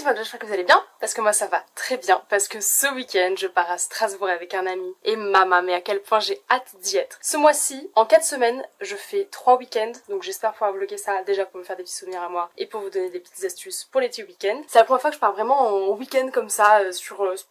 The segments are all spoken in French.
moi j'espère que vous allez bien, parce que moi ça va très bien, parce que ce week-end je pars à Strasbourg avec un ami, et maman, mais à quel point j'ai hâte d'y être. Ce mois-ci, en 4 semaines, je fais 3 week-ends, donc j'espère pouvoir vlogger ça déjà pour me faire des petits souvenirs à moi, et pour vous donner des petites astuces pour les petits week-ends. C'est la première fois que je pars vraiment en week-end comme ça,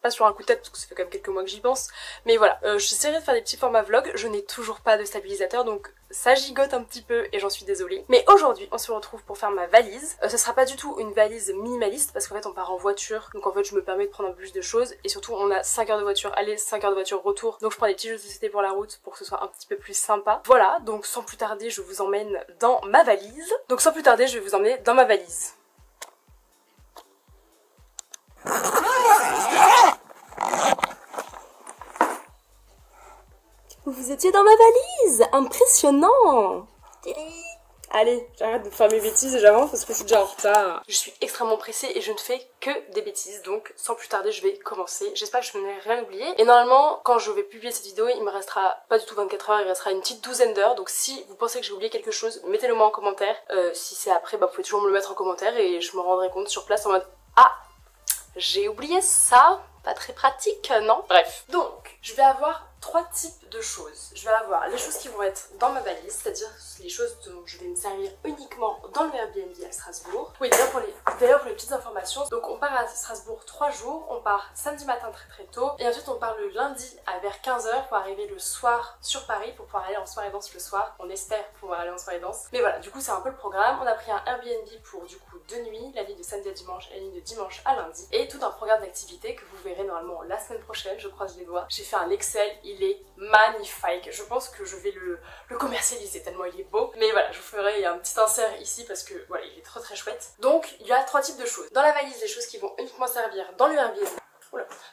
pas sur un coup de tête, parce que ça fait quand même quelques mois que j'y pense, mais voilà, j'essaierai de faire des petits formats vlog, je n'ai toujours pas de stabilisateur, donc ça gigote un petit peu et j'en suis désolée. Mais aujourd'hui, on se retrouve pour faire ma valise. Ce sera pas du tout une valise minimaliste parce qu'en fait on part en voiture. Donc en fait je me permets de prendre un peu plus de choses. Et surtout on a 5 heures de voiture aller, 5 heures de voiture retour. Donc je prends des petits jeux de société pour la route pour que ce soit un petit peu plus sympa. Voilà, donc sans plus tarder je vous emmène dans ma valise. Vous étiez dans ma valise! Impressionnant! Allez, j'arrête de faire mes bêtises et j'avance parce que je suis déjà en retard. Je suis extrêmement pressée et je ne fais que des bêtises, donc sans plus tarder je vais commencer. J'espère que je n'ai rien oublié. Et normalement, quand je vais publier cette vidéo, il me restera pas du tout 24 heures, il restera une petite douzaine d'heures. Donc si vous pensez que j'ai oublié quelque chose, mettez-le moi en commentaire. Si c'est après, bah vous pouvez toujours me le mettre en commentaire et je me rendrai compte sur place en mode ah, j'ai oublié ça. Pas très pratique, non? Bref. Donc, je vais avoir 3 types de choses. Je vais avoir les choses qui vont être dans ma valise, c'est-à-dire les choses dont je vais me servir uniquement dans le Airbnb à Strasbourg. Oui, d'ailleurs pour les petites informations, donc on part à Strasbourg 3 jours, on part samedi matin très tôt, et ensuite on part le lundi à vers 15 h pour arriver le soir sur Paris, pour pouvoir aller en soirée danse le soir. On espère pouvoir aller en soirée danse. Mais voilà, du coup c'est un peu le programme. On a pris un Airbnb pour du coup 2 nuits, la nuit de samedi à dimanche et la nuit de dimanche à lundi, et tout un programme d'activités que vous verrez normalement la semaine prochaine, je croise les doigts. J'ai fait un Excel, il est magnifique. Je pense que je vais le commercialiser tellement il est beau. Mais voilà, je vous ferai un petit insert ici parce que voilà, il est très chouette. Donc, il y a 3 types de choses. Dans la valise, les choses qui vont uniquement servir dans le Airbnb.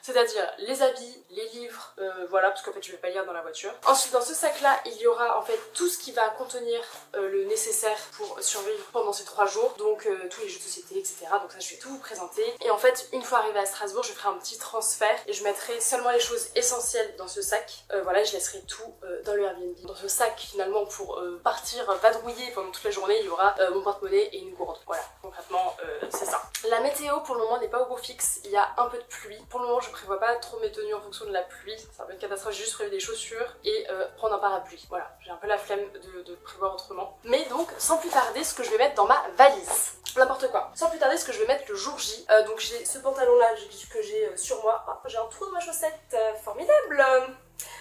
C'est-à-dire les habits, les livres, voilà, parce qu'en fait je vais pas lire dans la voiture. Ensuite dans ce sac là il y aura en fait tout ce qui va contenir le nécessaire pour survivre pendant ces 3 jours, donc tous les jeux de société etc, donc ça je vais tout vous présenter. Et en fait une fois arrivée à Strasbourg je ferai un petit transfert et je mettrai seulement les choses essentielles dans ce sac, voilà, je laisserai tout dans le Airbnb. Dans ce sac finalement pour partir vadrouiller pendant toute la journée il y aura mon porte-monnaie et une gourde, voilà, concrètement c'est ça. La météo pour le moment n'est pas au beau fixe, il y a un peu de pluie. Pour le moment je prévois pas trop mes tenues en fonction de la pluie, c'est un peu une catastrophe, j'ai juste prévu des chaussures et prendre un parapluie. Voilà, j'ai un peu la flemme de prévoir autrement. Mais donc sans plus tarder ce que je vais mettre dans ma valise. N'importe quoi. Sans plus tarder ce que je vais mettre le jour J. Donc j'ai ce pantalon là que j'ai sur moi. Oh, j'ai un trou dans ma chaussette, formidable.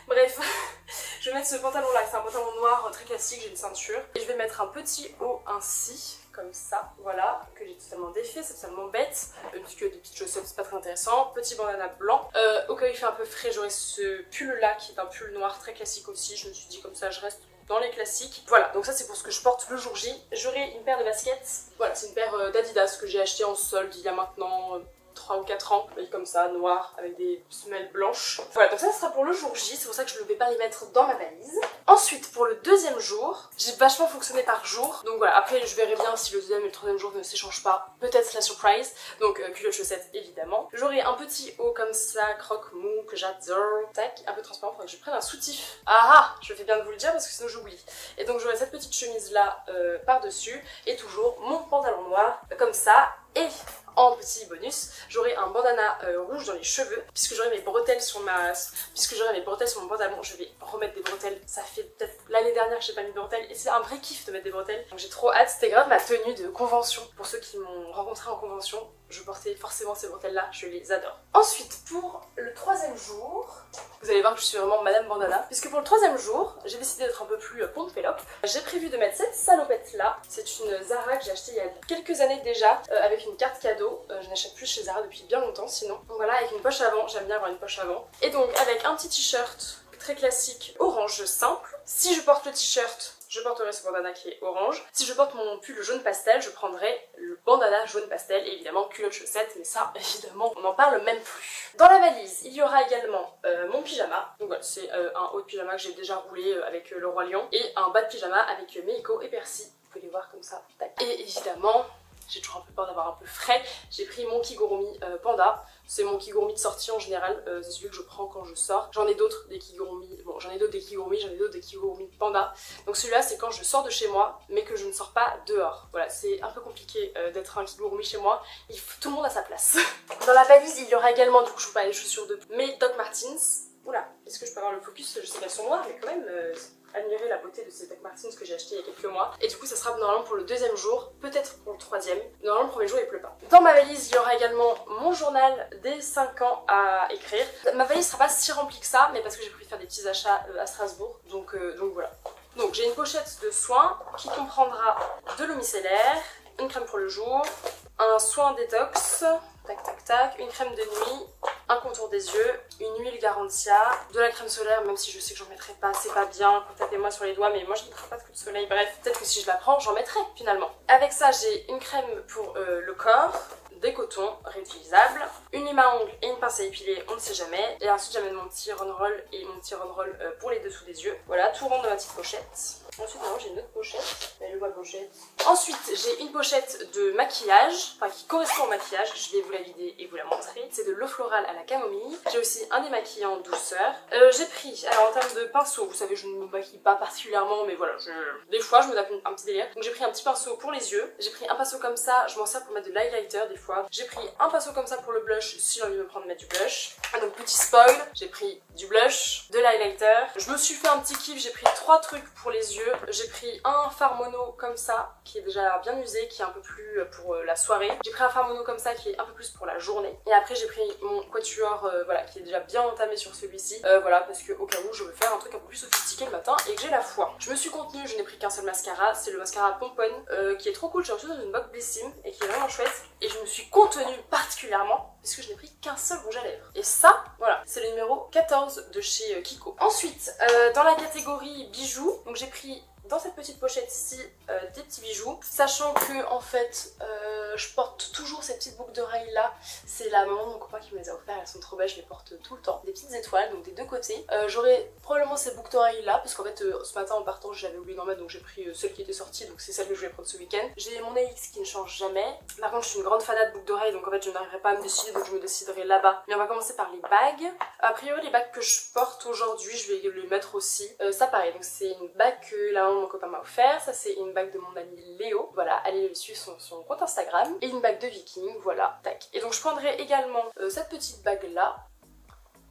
Bref, je vais mettre ce pantalon là, c'est un pantalon noir très classique, j'ai une ceinture. Et je vais mettre un petit haut ainsi, comme ça, voilà, que j'ai totalement défait, c'est totalement bête. Parce que des petites chaussettes, c'est pas très intéressant. Petit bandana blanc. Au cas où il fait un peu frais, j'aurai ce pull là qui est un pull noir très classique aussi. Je me suis dit comme ça, je reste dans les classiques. Voilà, donc ça c'est pour ce que je porte le jour J. J'aurai une paire de baskets. Voilà, c'est une paire d'Adidas que j'ai acheté en solde il y a maintenant 3 ou 4 ans, comme ça, noir, avec des semelles blanches. Voilà, donc ça sera pour le jour J, c'est pour ça que je ne vais pas les mettre dans ma valise. Ensuite, pour le deuxième jour, j'ai vachement fonctionné par jour, donc voilà, après je verrai bien si le deuxième et le troisième jour ne s'échangent pas, peut-être la surprise, donc culotte chaussette évidemment. J'aurai un petit haut comme ça, croque mou, que j'adore, tac, un peu transparent, faudrait que je prenne un soutif. Ah ah, je fais bien de vous le dire parce que sinon j'oublie. Et donc j'aurai cette petite chemise là par-dessus, et toujours mon pantalon noir, comme ça, et en petit bonus, j'aurai un bandana rouge dans les cheveux, puisque j'aurai mes bretelles sur mon pantalon, je vais remettre des bretelles. Ça fait peut-être l'année dernière que j'ai pas mis de bretelles et c'est un vrai kiff de mettre des bretelles. Donc j'ai trop hâte, c'était grave ma tenue de convention. Pour ceux qui m'ont rencontré en convention, je portais forcément ces bretelles là, je les adore. Ensuite, pour le troisième jour, vous allez voir que je suis vraiment Madame Bandana, puisque pour le troisième jour, j'ai décidé d'être un peu plus pompe-félope. J'ai prévu de mettre cette salopette là, c'est une Zara que j'ai achetée il y a quelques années déjà, avec une carte cadeau. Je n'achète plus chez Zara depuis bien longtemps sinon. Donc voilà, avec une poche avant, j'aime bien avoir une poche avant. Et donc avec un petit t-shirt très classique orange simple. Si je porte le t-shirt, je porterai ce bandana qui est orange. Si je porte mon pull jaune pastel, je prendrai le bandana jaune pastel et évidemment culotte chaussette, mais ça évidemment on n'en parle même plus. Dans la valise, il y aura également mon pyjama. Donc voilà, c'est un haut de pyjama que j'ai déjà roulé avec le Roi Lion et un bas de pyjama avec Meiko et Percy. Vous pouvez les voir comme ça. Tac. Et évidemment, j'ai toujours un peu peur d'avoir un peu frais. J'ai pris mon Kigurumi Panda. C'est mon Kigurumi de sortie en général, c'est celui que je prends quand je sors. J'en ai d'autres des Kigurumi, bon j'en ai d'autres des Kigurumi, j'en ai d'autres des Kigurumi Panda. Donc celui-là c'est quand je sors de chez moi mais que je ne sors pas dehors. Voilà, c'est un peu compliqué d'être un Kigurumi chez moi, tout le monde a sa place. Dans la valise il y aura également, du coup je vous parle des chaussures de mes Doc Martens. Oula, est-ce que je peux avoir le focus? Je sais qu'elles sont noires mais quand même... admirer la beauté de ces Doc Martens que j'ai acheté il y a quelques mois. Et du coup ça sera normalement pour le deuxième jour, peut-être pour le troisième. Normalement le premier jour il pleut pas. Dans ma valise il y aura également mon journal des 5 ans à écrire. Ma valise sera pas si remplie que ça, mais parce que j'ai prévu de faire des petits achats à Strasbourg. Donc voilà. Donc j'ai une pochette de soins qui comprendra de l'eau micellaire, une crème pour le jour, un soin détox, tac tac tac, une crème de nuit, un contour des yeux, une huile Garantia, de la crème solaire, même si je sais que j'en mettrai pas, c'est pas bien, tapez-moi sur les doigts, mais moi je ne mettrai pas de coup de soleil, bref, peut-être que si je la prends, j'en mettrai finalement. Avec ça, j'ai une crème pour le corps, des cotons réutilisables, une lime à ongles et une pince à épiler, on ne sait jamais, et ensuite j'amène mon petit run roll et mon petit run roll pour les dessous des yeux. Voilà, tout rentre dans ma petite pochette. Ensuite, j'ai une autre pochette, elle voit pochette. Ensuite, j'ai une pochette de maquillage, enfin qui correspond au maquillage, je vais vous la vider et vous la montrer. C'est de l'eau florale à la camomille. J'ai aussi un démaquillant douceur. J'ai pris, alors en termes de pinceau, vous savez, je ne me maquille pas particulièrement, mais voilà, des fois je me tape un petit délire. Donc j'ai pris un petit pinceau pour les yeux, j'ai pris un pinceau comme ça, je m'en sers pour mettre de l'highlighter des fois. J'ai pris un pinceau comme ça pour le blush, si j'ai envie de me prendre mettre du blush. Donc petit spoil, j'ai pris du blush, de l'highlighter. Je me suis fait un petit kiff, j'ai pris 3 trucs pour les yeux. J'ai pris un fard mono comme ça, qui est déjà bien usé, qui est un peu plus pour la soirée. J'ai pris un fard mono comme ça, qui est un peu plus pour la journée. Et après j'ai pris mon quatuor, voilà, qui est déjà bien entamé sur celui-ci. Voilà, parce que au cas où je veux faire un truc un peu plus sophistiqué le matin et que j'ai la foi. Je me suis contenue, je n'ai pris qu'un seul mascara, c'est le mascara Pompon, qui est trop cool. J'ai reçu dans une box Blissim et qui est vraiment chouette. Et je me suis contenue particulièrement puisque je n'ai pris qu'un seul rouge à lèvres. Et ça, voilà, c'est le numéro 14 de chez Kiko. Ensuite, dans la catégorie bijoux, donc j'ai pris dans cette petite pochette-ci des petits bijoux, sachant que en fait je porte toujours ces petites boucles d'oreilles là. C'est la maman de mon copain qui me les a offertes, elles sont trop belles, je les porte tout le temps. Des petites étoiles, donc des deux côtés. J'aurai probablement ces boucles d'oreilles là, parce qu'en fait ce matin en partant j'avais oublié d'en mettre, donc j'ai pris celle qui était sortie, donc c'est celle que je voulais prendre ce week-end. J'ai mon AX qui ne change jamais. Par contre je suis une grande fanat de boucles d'oreilles, donc en fait je n'arriverai pas à me décider, donc je me déciderai là-bas. Mais on va commencer par les bagues. A priori les bagues que je porte aujourd'hui, je vais les mettre aussi. Ça pareil, donc c'est une bague que la maman de mon copain m'a offert. Ça c'est une bague de mon ami Léo, voilà, allez le suivre son compte Instagram. Et une bague de viking, voilà, tac. Et donc je prendrai également cette petite bague là,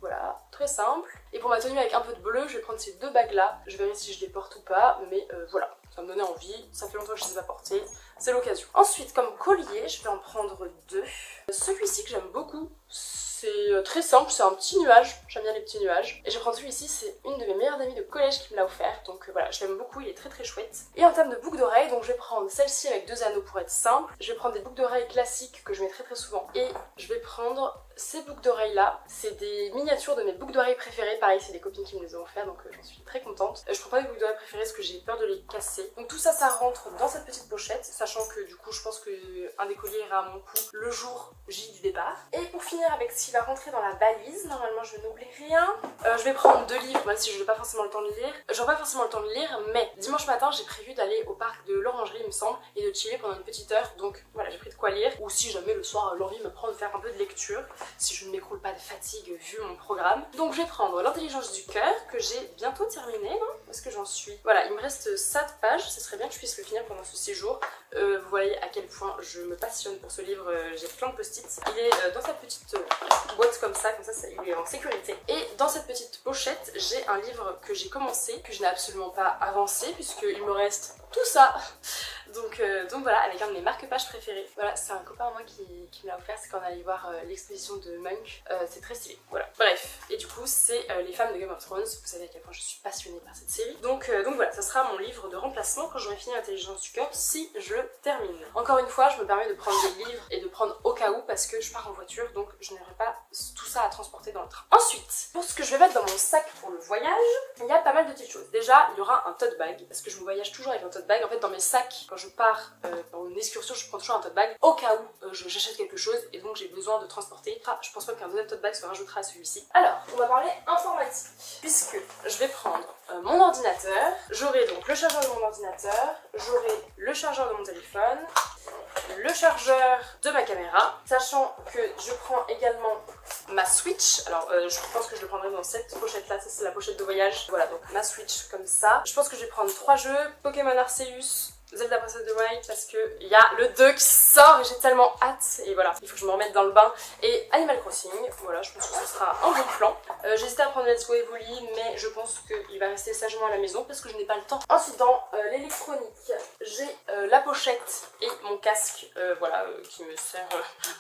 voilà, très simple. Et pour ma tenue avec un peu de bleu, je vais prendre ces deux bagues là. Je verrai si je les porte ou pas, mais voilà, ça me donnait envie, ça fait longtemps que je les ai pas portées, c'est l'occasion. Ensuite, comme collier, je vais en prendre deux. Celui-ci que j'aime beaucoup, c'est très simple, c'est un petit nuage, j'aime bien les petits nuages. Et je vais prendre celui-ci, c'est une de mes meilleures amies de collège qui me l'a offert, donc voilà, je l'aime beaucoup, il est très très chouette. Et en termes de boucles d'oreilles, donc je vais prendre celle-ci avec 2 anneaux pour être simple. Je vais prendre des boucles d'oreilles classiques que je mets très très souvent. Et je vais prendre ces boucles d'oreilles là, c'est des miniatures de mes boucles d'oreilles préférées. Pareil, c'est des copines qui me les ont offertes, donc j'en suis très contente. Je prends pas des boucles d'oreilles préférées parce que j'ai peur de les casser. Donc tout ça, ça rentre dans cette petite pochette, sachant que du coup je pense que un des colliers ira à mon cou le jour J du départ. Et pour finir avec ce qui va rentrer dans la valise, normalement je n'oublie rien. Je vais prendre 2 livres, même si je n'ai pas forcément le temps de lire. J'aurai pas forcément le temps de lire, mais dimanche matin j'ai prévu d'aller au parc de l'Orangerie il me semble, et de chiller pendant une petite heure, donc voilà, j'ai pris de quoi lire. Ou si jamais le soir l'envie me prend de faire un peu de lecture, si je ne m'écroule pas de fatigue vu mon programme. Donc je vais prendre l'intelligence du cœur, que j'ai bientôt terminé, non? Où est-ce que j'en suis? Voilà, il me reste 7 pages, ce serait bien que je puisse le finir pendant ce séjour. Vous voyez à quel point je me passionne pour ce livre, j'ai plein de post-it. Il est dans sa petite boîte comme ça il est en sécurité. Et dans cette petite pochette, j'ai un livre que j'ai commencé, que je n'ai absolument pas avancé, puisqu'il me reste tout ça. Donc voilà, avec un de mes marque-pages préférés. Voilà, c'est un copain à moi qui me l'a offert, c'est quand on allait voir l'exposition de Munch. C'est très stylé, voilà. Bref, et du coup c'est les femmes de Game of Thrones. Vous savez à quel point je suis passionnée par cette série. Donc voilà, ça sera mon livre de remplacement quand j'aurai fini l'intelligence du cœur, si je le termine. Encore une fois, je me permets de prendre des livres et de prendre au cas où, parce que je pars en voiture, donc je n'aurai pas tout ça à transporter dans le train. Ensuite, pour ce que je vais mettre dans mon sac pour le voyage, il y a pas mal de petites choses. Déjà, il y aura un tote bag, parce que je me voyage toujours avec un tote bag. En fait, dans mes sacs, quand je pars pour une excursion, je prends toujours un tote bag au cas où j'achète quelque chose et donc j'ai besoin de transporter. Je pense pas qu'un deuxième tote bag se rajoutera à celui-ci. Alors, on va parler informatique, puisque je vais prendre mon ordinateur. J'aurai donc le chargeur de mon ordinateur, j'aurai le chargeur de mon téléphone, le chargeur de ma caméra, sachant que je prends également ma Switch. Alors je pense que je le prendrai dans cette pochette là, ça c'est la pochette de voyage. Voilà, donc ma Switch comme ça. Je pense que je vais prendre 3 jeux, Pokémon Arceus, Zelda Breath of the Wild, parce que il y a le 2 qui sort et j'ai tellement hâte. Et voilà, il faut que je me remette dans le bain. Et Animal Crossing, voilà, je pense que ce sera un bon plan. J'hésitais à prendre Let's Go Evoli, mais je pense qu'il va rester sagement à la maison parce que je n'ai pas le temps. Ensuite, dans l'électronique, j'ai la pochette et mon casque, voilà, qui me sert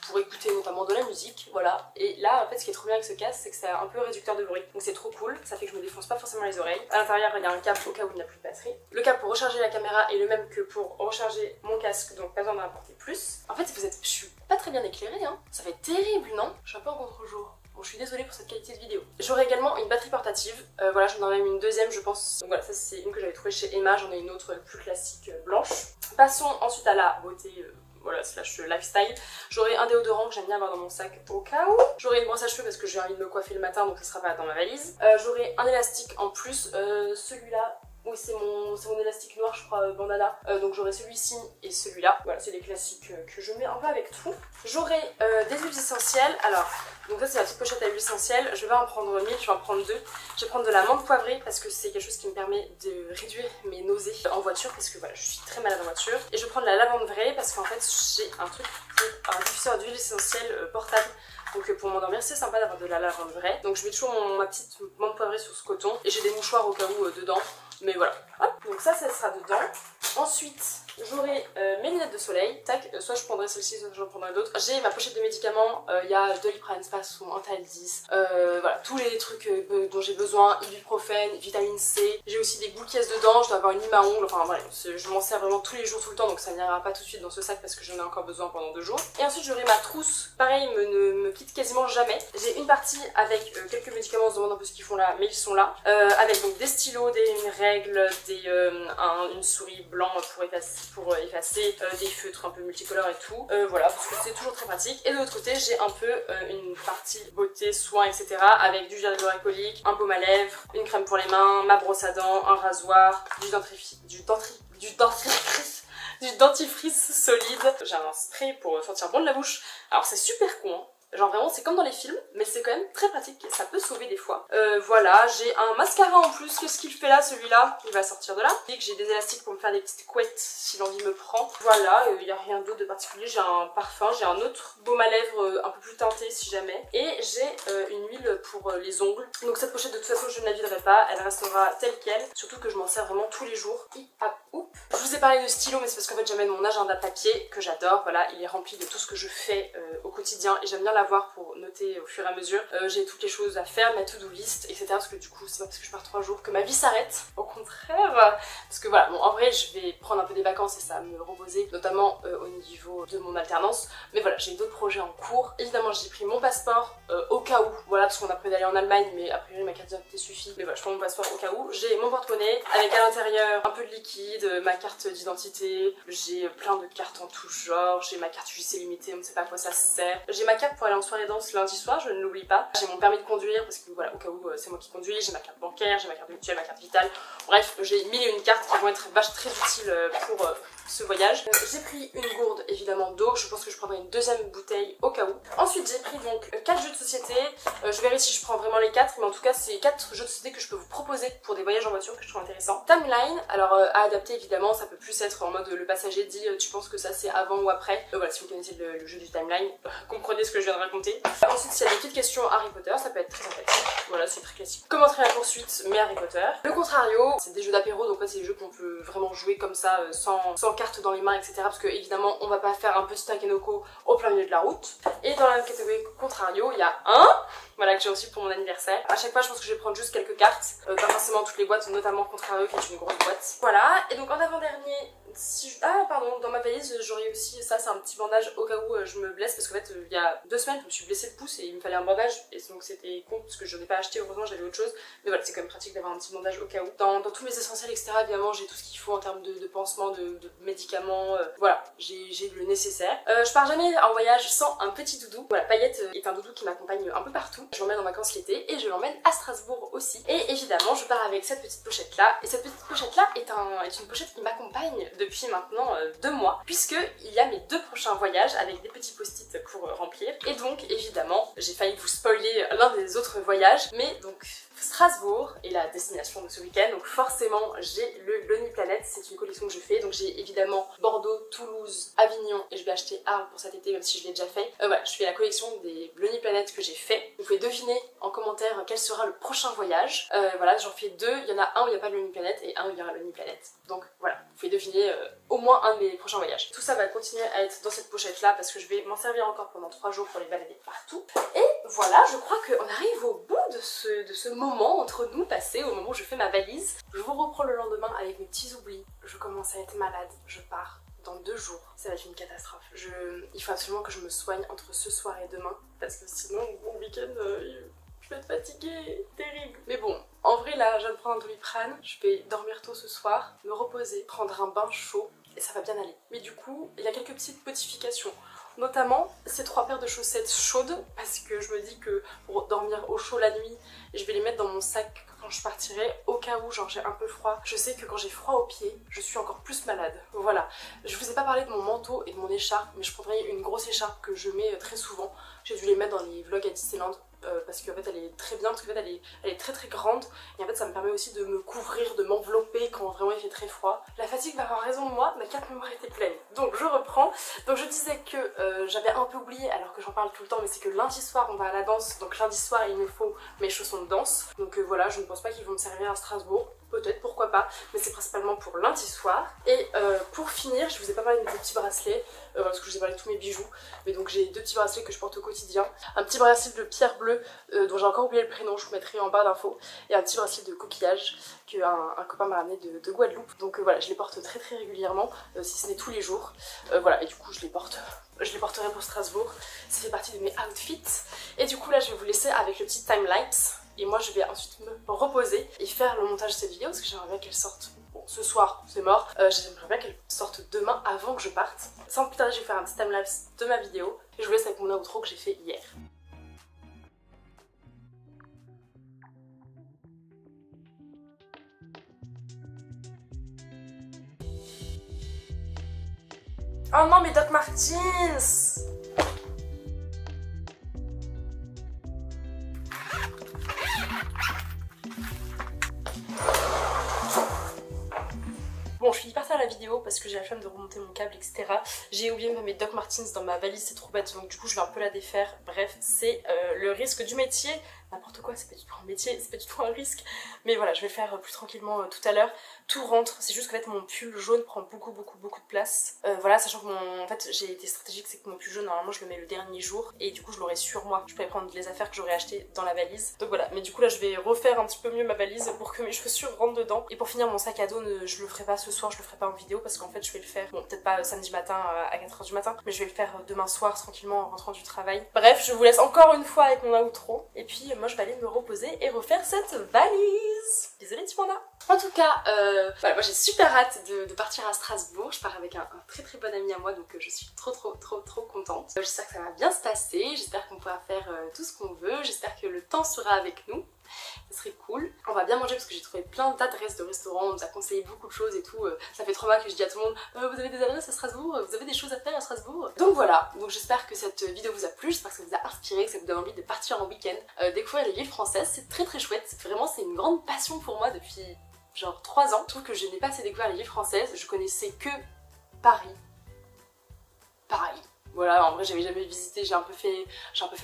pour écouter notamment de la musique, voilà. Et là, en fait, ce qui est trop bien avec ce casque, c'est que c'est un peu réducteur de bruit, donc c'est trop cool. Ça fait que je me défonce pas forcément les oreilles. À l'intérieur, il y a un câble au cas où il n'y a plus de batterie. Le câble pour recharger la caméra est le même que pour recharger mon casque, donc pas besoin d'en apporter plus. En fait, je suis pas très bien éclairée, hein. Ça va être terrible, non? Je suis un peu en contre-jour. Bon, je suis désolée pour cette qualité de vidéo. J'aurai également une batterie portative. Voilà, j'en aurai même une deuxième, je pense. Donc voilà, ça c'est une que j'avais trouvée chez Emma. J'en ai une autre plus classique blanche. Passons ensuite à la beauté. Voilà, slash lifestyle. J'aurai un déodorant que j'aime bien avoir dans mon sac au cas où. J'aurai une brosse à cheveux parce que j'ai envie de me coiffer le matin, donc ça sera pas dans ma valise. J'aurai un élastique en plus. Celui-là. Oui, c'est mon élastique noir, je crois, bandana. Donc j'aurai celui-ci et celui-là. Voilà, c'est les classiques que je mets un peu avec tout. J'aurai des huiles essentielles. Alors, donc ça c'est la petite pochette à huiles essentielles. Je vais en prendre 1000, je vais en prendre 2. Je vais prendre de la menthe poivrée parce que c'est quelque chose qui me permet de réduire mes nausées en voiture parce que voilà, je suis très malade en voiture. Et je vais prendre la lavande vraie parce qu'en fait j'ai un truc pour un diffuseur d'huile essentielle portable. Donc pour m'endormir c'est sympa d'avoir de la lavande vraie. Donc je mets toujours ma petite menthe poivrée sur ce coton. Et j'ai des mouchoirs au cas où dedans. Mais voilà. Hop, donc ça sera dedans. Ensuite, j'aurai mes lunettes de soleil. Tac, soit je prendrai celle-ci, soit j'en prendrai d'autres. J'ai ma pochette de médicaments. Il y a Doliprane, Spasson, Antalgis. Voilà, tous les trucs dont j'ai besoin. Ibuprofène, vitamine C. J'ai aussi des boules qui dedans. Je dois avoir une lime à ongles. Enfin voilà, je m'en sers vraiment tous les jours, tout le temps. Donc ça n'ira pas tout de suite dans ce sac parce que j'en ai encore besoin pendant 2 jours. Et ensuite, j'aurai ma trousse. Pareil, ne me quitte quasiment jamais. J'ai une partie avec quelques médicaments. On se demande un peu ce qu'ils font là, mais ils sont là. Avec donc des stylos, des règles, une souris blanc pour effacer, des feutres un peu multicolores et tout. Voilà, parce que c'est toujours très pratique. Et de l'autre côté, j'ai un peu une partie beauté, soins, etc. avec du gel hydroalcoolique, un baume à lèvres, une crème pour les mains, ma brosse à dents, un rasoir, du dentifrice solide. J'ai un spray pour sentir bon de la bouche. Alors c'est super con, hein. Genre vraiment c'est comme dans les films, mais c'est quand même très pratique, ça peut sauver des fois. Voilà, j'ai un mascara en plus, qu'est-ce qu'il fait là celui-là? Il va sortir de là. Et que j'ai des élastiques pour me faire des petites couettes si l'envie me prend. Voilà, il n'y a rien d'autre de particulier, j'ai un parfum, j'ai un autre baume à lèvres un peu plus teinté si jamais. Et j'ai une huile pour les ongles. Donc cette pochette de toute façon je ne la viderai pas, elle restera telle quelle. Surtout que je m'en sers vraiment tous les jours. Je vous ai parlé de stylo, mais c'est parce qu'en fait j'amène mon agenda papier que j'adore. Voilà, il est rempli de tout ce que je fais au quotidien et j'aime bien l'avoir pour noter au fur et à mesure. J'ai toutes les choses à faire, ma to-do list, etc. Parce que du coup c'est pas parce que je pars 3 jours que ma vie s'arrête, au contraire. Parce que voilà, bon en vrai je vais prendre un peu des vacances et ça va me reposer, notamment au niveau de mon alternance. Mais voilà, j'ai d'autres projets en cours. Évidemment j'ai pris mon passeport au cas où, voilà, parce qu'on a prévu d'aller en Allemagne, mais a priori ma carte d'identité suffit. Mais voilà, je prends mon passeport au cas où. J'ai mon porte-monnaie avec à l'intérieur un peu de liquide, ma carte d'identité, j'ai plein de cartes en tout genre, j'ai ma carte UJC limitée, on ne sait pas à quoi ça sert. J'ai ma carte pour aller en soirée danse lundi soir, je ne l'oublie pas. J'ai mon permis de conduire parce que voilà, au cas où c'est moi qui conduis, j'ai ma carte bancaire, j'ai ma carte mutuelle, ma carte vitale. Bref, j'ai 1000 et une cartes qui vont être très utiles pour ce voyage. J'ai pris une gourde évidemment d'eau, je pense que je prendrai une deuxième bouteille au cas où. Ensuite j'ai pris donc 4 jeux de société, je verrai si je prends vraiment les 4, mais en tout cas c'est 4 jeux de société que je peux vous proposer pour des voyages en voiture que je trouve intéressants. Timeline, alors à adapter évidemment, ça peut plus être en mode le passager dit tu penses que ça c'est avant ou après. Voilà, si vous connaissez le jeu du Timeline, comprenez ce que je viens de raconter. Ensuite s'il y a des petites questions Harry Potter, ça peut être très sympathique. Voilà, c'est très classique. Commenter la poursuite, mais Harry Potter. Le contrario, c'est des jeux d'apéro, donc là c'est des jeux qu'on peut vraiment jouer comme ça, sans carte dans les mains, etc. Parce que évidemment on va pas faire un petit takenoko au plein milieu de la route. Et dans la catégorie contrario, il y a voilà, que j'ai reçu pour mon anniversaire. À chaque fois je pense que je vais prendre juste quelques cartes, pas forcément toutes les boîtes, notamment contrario qui est une grosse boîte. Voilà, et donc en avant-dernier, dans ma valise j'aurais aussi, ça c'est un petit bandage au cas où je me blesse, parce qu'en fait il y a 2 semaines je me suis blessé le pouce et il me fallait un bandage, et donc c'était con parce que je n'en ai pas acheté, heureusement j'avais autre chose, mais voilà c'est quand même pratique d'avoir un petit bandage au cas où. Dans tous mes essentiels etc, évidemment j'ai tout ce qu'il faut en termes de pansements, de médicaments, voilà, j'ai le nécessaire. Je pars jamais en voyage sans un petit doudou. Voilà, Paillette est un doudou qui m'accompagne un peu partout. Je l'emmène en vacances l'été et je l'emmène à Strasbourg aussi. Et évidemment je pars avec cette petite pochette là, et cette petite pochette là est une pochette qui m'accompagne depuis maintenant 2 mois, puisque il y a mes 2 prochains voyages avec des petits post-it pour remplir. Et donc évidemment, j'ai failli vous spoiler l'un des autres voyages, mais donc Strasbourg est la destination de ce week-end, donc forcément j'ai le Lonely Planet, c'est une collection que je fais, donc j'ai évidemment Bordeaux, Toulouse, Avignon, et je vais acheter Arles pour cet été même si je l'ai déjà fait. Voilà, je fais la collection des Lonely Planet que j'ai fait. Vous pouvez deviner en commentaire quel sera le prochain voyage. Voilà, j'en fais 2, il y en a un où il n'y a pas de Lonely Planet et un où il y aura Lonely Planet. Donc voilà, vous pouvez deviner au moins un de mes prochains voyages. Tout ça va continuer à être dans cette pochette là parce que je vais m'en servir encore pendant 3 jours pour les balader partout. Et voilà, je crois qu'on arrive au bout de ce moment entre nous passé, au moment où je fais ma valise. Je vous reprends le lendemain avec mes petits oublis. Je commence à être malade, je pars dans 2 jours. Ça va être une catastrophe. Il faut absolument que je me soigne entre ce soir et demain parce que sinon mon week-end je vais être fatiguée, terrible. Mais bon, en vrai là, je viens de prendre un Doliprane, je vais dormir tôt ce soir, me reposer, prendre un bain chaud et ça va bien aller. Mais du coup, il y a quelques petites modifications. Notamment ces 3 paires de chaussettes chaudes parce que je me dis que pour dormir au chaud la nuit, je vais les mettre dans mon sac quand je partirai au cas où genre j'ai un peu froid. Je sais que quand j'ai froid aux pieds, je suis encore plus malade. Voilà, je vous ai pas parlé de mon manteau et de mon écharpe, mais je prendrai une grosse écharpe que je mets très souvent. J'ai dû les mettre dans les vlogs à Disneyland. Parce qu'en fait elle est très bien, parce qu'en fait elle est très très grande et en fait ça me permet aussi de me couvrir, de m'envelopper quand vraiment il fait très froid. La fatigue va avoir raison de moi, ma carte mémoire était pleine. Donc je reprends. Donc je disais que j'avais un peu oublié alors que j'en parle tout le temps, mais c'est que lundi soir on va à la danse, donc lundi soir il me faut mes chaussons de danse. Donc voilà, je ne pense pas qu'ils vont me servir à Strasbourg. Peut-être, pourquoi pas, mais c'est principalement pour lundi soir. Et pour finir, je vous ai pas parlé de mes petits bracelets, parce que je vous ai parlé de tous mes bijoux. Mais donc j'ai 2 petits bracelets que je porte au quotidien. Un petit bracelet de pierre bleue, dont j'ai encore oublié le prénom, je vous mettrai en barre d'infos. Et un petit bracelet de coquillage qu'un copain m'a ramené de Guadeloupe. Donc voilà, je les porte très très régulièrement, si ce n'est tous les jours. Voilà, et du coup je les porterai pour Strasbourg. Ça fait partie de mes outfits. Et du coup là je vais vous laisser avec le petit time-lapse. Et moi je vais ensuite me reposer et faire le montage de cette vidéo parce que j'aimerais bien qu'elle sorte, bon ce soir c'est mort, j'aimerais bien qu'elle sorte demain avant que je parte. Sans plus tarder je vais faire un petit timelapse de ma vidéo et je vous laisse avec mon outro que j'ai fait hier. Oh non mais Doc Martens! Bon, je finis par faire la vidéo parce que j'ai la flemme de remonter mon câble, etc. J'ai oublié de mettre mes Doc Martens dans ma valise, c'est trop bête, donc du coup je vais un peu la défaire. Bref, c'est le risque du métier. N'importe quoi, c'est pas du tout un métier, c'est pas du tout un risque. Mais voilà, je vais le faire plus tranquillement tout à l'heure. Tout rentre, c'est juste qu'en fait mon pull jaune prend beaucoup de place. Voilà, sachant que en fait j'ai été stratégique, c'est que mon pull jaune normalement je le mets le dernier jour et du coup je l'aurai sur moi. Je pourrais prendre les affaires que j'aurais achetées dans la valise. Donc voilà, mais du coup là je vais refaire un petit peu mieux ma valise pour que mes chaussures rentrent dedans. Et pour finir mon sac à dos, je le ferai pas ce soir, je le ferai pas en vidéo parce qu'en fait je vais le faire, bon peut-être pas samedi matin à 4h du matin, mais je vais le faire demain soir tranquillement en rentrant du travail. Bref, je vous laisse encore une fois avec mon outro et puis moi je vais aller me reposer et refaire cette valise. Désolée petit panda. En tout cas, voilà, moi j'ai super hâte de partir à Strasbourg. Je pars avec un très très bon ami à moi, donc je suis trop contente. J'espère que ça va bien se passer, j'espère qu'on pourra faire tout ce qu'on veut, j'espère que le temps sera avec nous. Ce serait cool. On va bien manger parce que j'ai trouvé plein d'adresses de restaurants, on nous a conseillé beaucoup de choses et tout. Ça fait 3 mois que je dis à tout le monde vous avez des adresses à Strasbourg, vous avez des choses à faire à Strasbourg. Donc voilà, donc j'espère que cette vidéo vous a plu, j'espère que ça vous a inspiré, que ça vous donne envie de partir en week-end, découvrir les villes françaises, c'est très chouette. Vraiment c'est une grande passion pour moi depuis genre 3 ans. Je trouve que je n'ai pas assez découvert les villes françaises, je connaissais que Paris. Voilà, en vrai j'avais jamais visité, j'ai un peu fait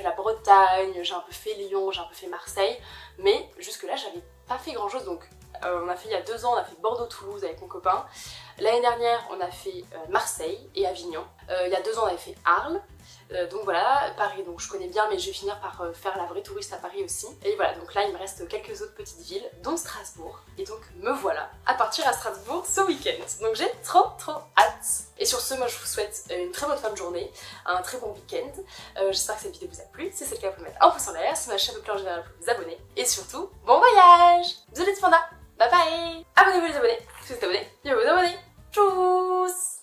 la Bretagne, j'ai un peu fait Lyon, j'ai un peu fait Marseille, mais jusque là j'avais pas fait grand chose. Donc on a fait il y a 2 ans, on a fait Bordeaux-Toulouse avec mon copain. L'année dernière on a fait Marseille et Avignon. Il y a 2 ans on avait fait Arles. Donc voilà, Paris, donc je connais bien, mais je vais finir par faire la vraie touriste à Paris aussi. Et voilà, donc là il me reste quelques autres petites villes, dont Strasbourg. Et donc me voilà à partir à Strasbourg ce week-end. Donc j'ai trop hâte. Et sur ce, moi je vous souhaite une très bonne fin de journée, un très bon week-end. J'espère que cette vidéo vous a plu. Si c'est le cas, vous pouvez mettre un pouce en l'air, si ma chaîne vous plaît en général, vous pouvez vous abonner. Et surtout, bon voyage! Bisous les petits pandas, bye bye! Abonnez-vous les abonnés, si vous êtes abonnés, et vous abonnez. Tchuss!